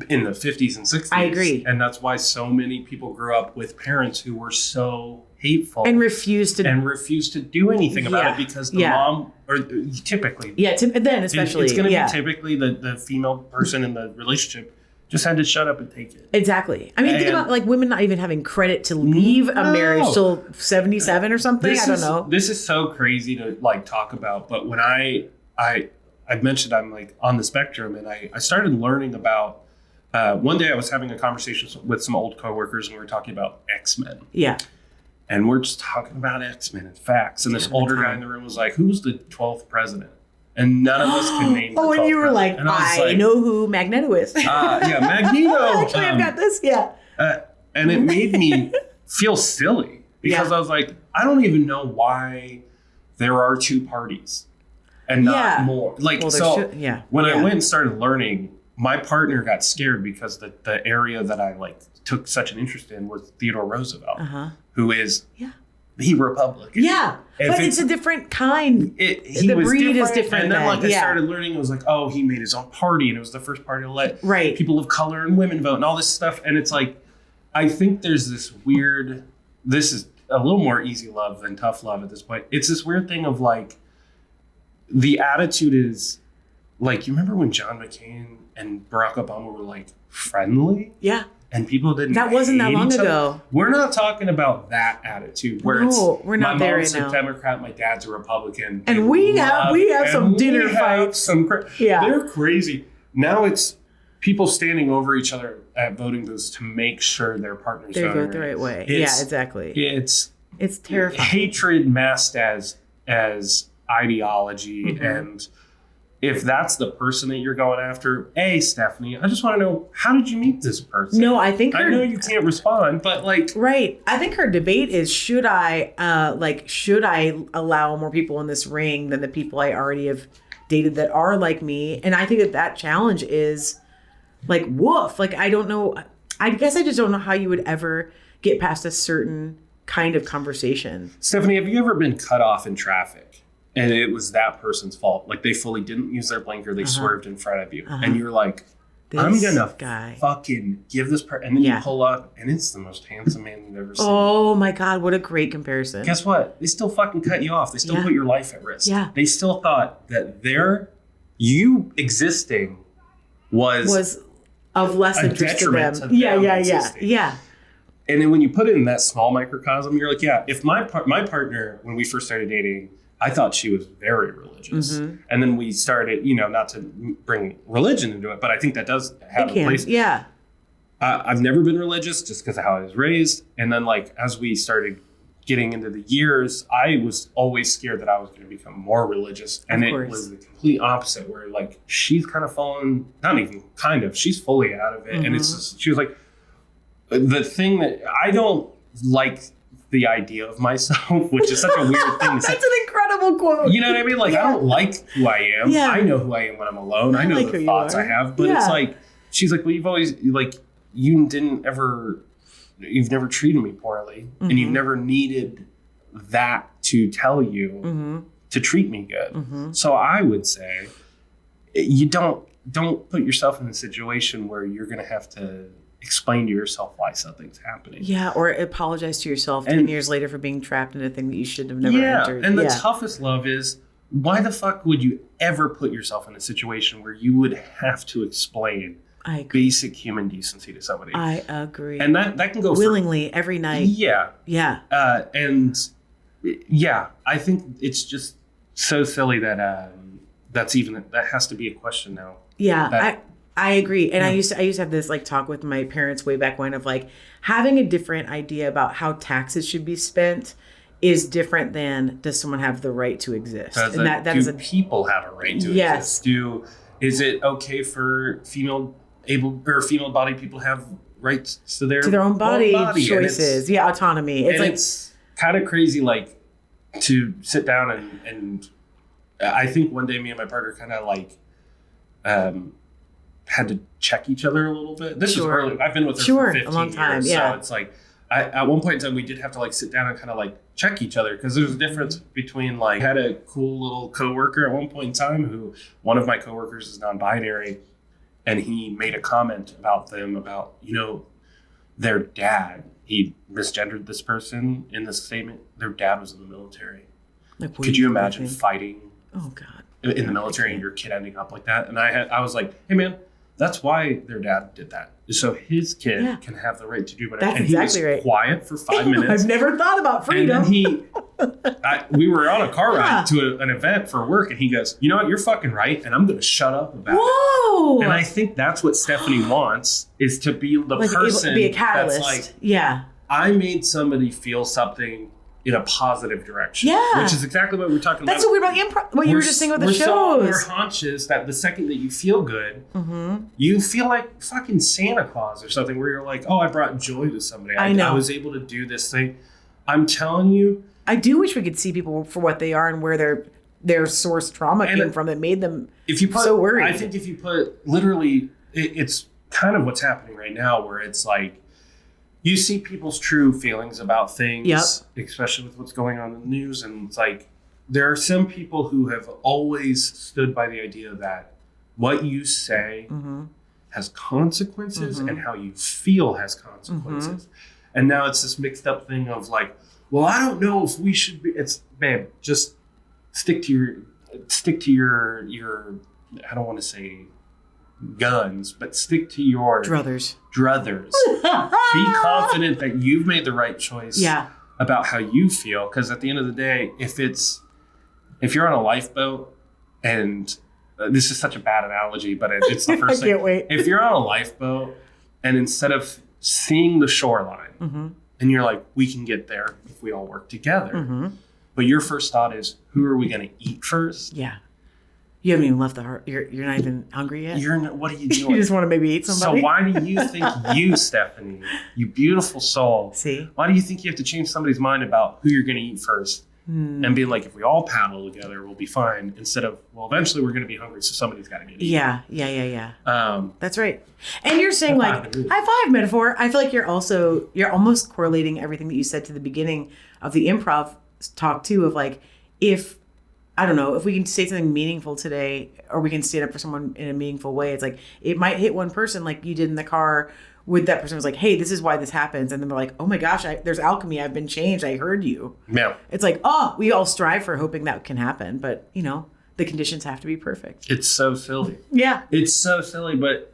in the 50s and 60s. I agree. And that's why so many people grew up with parents who were so hateful. And refused to do anything about it because the mom, or typically. Yeah, then especially. It's going to be typically the female person in the relationship just had to shut up and take it. Exactly. I mean, think about like women not even having credit to leave a marriage till 77 or something. I don't know. This is so crazy to like talk about. But when I mentioned I'm like on the spectrum, and I started learning about, one day I was having a conversation with some old coworkers and we were talking about X-Men. Yeah. And we're just talking about X-Men and facts. And this older guy in the room was like, who's the 12th president? And none of us can name the 12th and you were like, I know who Magneto is. Yeah, Magneto. Actually, I've got this. Yeah. And it made me feel silly because I was like, I don't even know why there are two parties and not more. Like, when I went and started learning, my partner got scared because the area that I like took such an interest in was Theodore Roosevelt, who is the Republican. Yeah, but it's a different kind. The breed is different. And then I started learning, it was like, oh, he made his own party, and it was the first party to let people of color and women vote and all this stuff. And it's like, I think there's this weird, this is a little more easy love than tough love at this point. It's this weird thing of like, the attitude is like, you remember when John McCain and Barack Obama were like friendly? Yeah. And people didn't. That wasn't that long ago. We're not talking about that attitude where we're not there right now. My mom's a Democrat, my dad's a Republican, and we have some dinner fights. They're crazy. Now it's people standing over each other at voting booths to make sure their partners vote the right way. Exactly. It's terrifying. Hatred masked as ideology and. If that's the person that you're going after, Stephanie, I just want to know, how did you meet this person? No, I know you can't respond, but like... Right. I think her debate is, should I allow more people in this ring than the people I already have dated that are like me? And I think that challenge is like, woof. Like, I don't know. I guess I just don't know how you would ever get past a certain kind of conversation. Stephanie, have you ever been cut off in traffic? And it was that person's fault. Like, they fully didn't use their blinker. They swerved in front of you. And you're like, I'm going to fucking give this person. And then you pull up, and it's the most handsome man you've ever seen. Oh, my God. What a great comparison. Guess what? They still fucking cut you off. They still put your life at risk. Yeah. They still thought that you existing was of less interest to them. Yeah. And then when you put it in that small microcosm, you're like, if my partner, when we first started dating, I thought she was very religious. And then we started, not to bring religion into it, but I think that does have a place. Yeah. I've never been religious just because of how I was raised. And then like, as we started getting into the years, I was always scared that I was going to become more religious. And it was the complete opposite where like, she's kind of fallen, not even kind of, she's fully out of it. And it's just, she was like, the thing that I don't like the idea of myself, which is such a weird thing to say. That's an incredible quote. You know what I mean? Like, I don't like who I am. I know who I am when I'm alone. I know the thoughts I have. But it's like, she's like, well, you've always, like, you've never treated me poorly. And you've never needed that to tell you to treat me good. So I would say, you don't put yourself in a situation where you're going to have to explain to yourself why something's happening. Yeah, or apologize to yourself 10 years later for being trapped in a thing that you should have never entered. And the toughest love is, why the fuck would you ever put yourself in a situation where you would have to explain basic human decency to somebody? I agree. And that can go willingly every night. Yeah. Yeah. I think it's just so silly that that has to be a question now. Yeah. I agree. And I used to have this like talk with my parents way back when of like having a different idea about how taxes should be spent is different than, does someone have the right to exist? Do people have a right to exist? Is it okay for female bodied people to have rights to their own body choices. It's, autonomy. It's kind of crazy, like, to sit down and I think one day me and my partner kind of like had to check each other a little bit. This was early. I've been with her for 15 a long time. years. So it's like, at one point in time, we did have to like sit down and kind of like check each other, because there's a difference between, like, I had a cool little coworker at one point in time who, one of my coworkers is non-binary, and he made a comment about them about, their dad. He misgendered this person in this statement. Their dad was in the military. Like, could you imagine fighting in the military and your kid ending up like that? And I was like, hey man, that's why their dad did that. So his kid can have the right to do whatever. That's exactly right. Quiet for 5 minutes. I've never thought about freedom. And then we were on a car ride to an event for work, and he goes, you know what, you're fucking right, and I'm going to shut up about it. And I think that's what Stephanie wants, is to be the person be a catalyst. That's like, I made somebody feel something in a positive direction. Yeah. Which is exactly what we're talking about. That's what we're about improv. What you were just saying with the shows. We're so on our haunches that the second that you feel good, you feel like fucking Santa Claus or something, where you're like, oh, I brought joy to somebody. I know. I was able to do this thing. I'm telling you. I do wish we could see people for what they are and where their source trauma came from that made them so worried. I think if you put, literally, it's kind of what's happening right now, where it's like, you see people's true feelings about things, especially with what's going on in the news. And it's like, there are some people who have always stood by the idea that what you say has consequences and how you feel has consequences. And now it's this mixed up thing of like, well, I don't know if we should be, babe, just stick to your, I don't want to say guns, but stick to your druthers. Be confident that you've made the right choice about how you feel, because at the end of the day, if you're on a lifeboat, and this is such a bad analogy, but it's the first thing. Wait. If you're on a lifeboat and instead of seeing the shoreline and you're like, we can get there if we all work together, but your first thought is, who are we going to eat first? You haven't even left the heart. You're not even hungry yet? What are you doing? You just want to maybe eat somebody? So why do you think you, Stephanie, you beautiful soul, why do you think you have to change somebody's mind about who you're going to eat first? And being like, if we all paddle together, we'll be fine. Instead of, well, eventually we're going to be hungry, so somebody's got to get eaten. Yeah. That's right. And you're saying like, high five metaphor. I feel like you're almost correlating everything that you said to the beginning of the improv talk too, of like, if we can say something meaningful today, or we can stand up for someone in a meaningful way, it's like, it might hit one person like you did in the car with that person was like, hey, this is why this happens. And then they're like, oh my gosh, there's alchemy. I've been changed. I heard you. Yeah. It's like, we all strive for hoping that can happen. But, the conditions have to be perfect. It's so silly. Yeah. It's so silly, but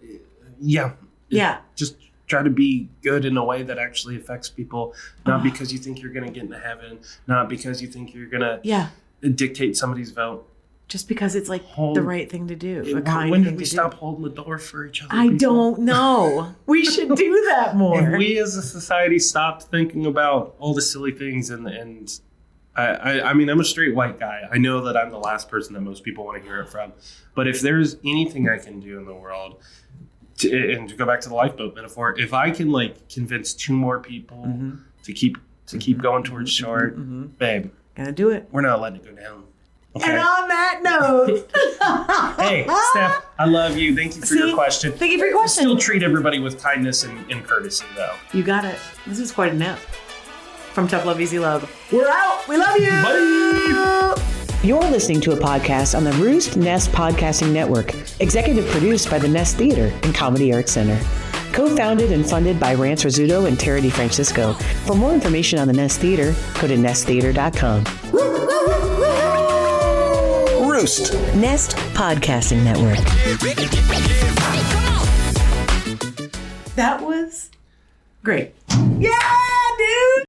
just try to be good in a way that actually affects people. Not because you think you're going to get into heaven. Not because you think you're going to dictate somebody's vote. Just because it's like the right thing to do. When did we stop holding the door for each other? I don't know. We should do that more. If we as a society stopped thinking about all the silly things and I mean, I'm a straight white guy. I know that I'm the last person that most people want to hear it from. But if there's anything I can do in the world, and to go back to the lifeboat metaphor, if I can like convince 2 more people to keep going towards shore, babe, gotta do it. We're not letting it go down. Okay. And on that note, hey, Steph, I love you. Thank you for your question. Thank you for your question. Still treat everybody with kindness and courtesy, though. You got it. This is quite a nap. From Tough Love, Easy Love, we're out. We love you. Bye. You're listening to a podcast on the Roost Nest Podcasting Network, executive produced by the Nest Theater and Comedy Arts Center. Co-founded and funded by Rance Rizzuto and Tara DeFrancisco. For more information on the Nest Theater, go to nesttheater.com. Roost Nest Podcasting Network. That was great. Yeah, dude!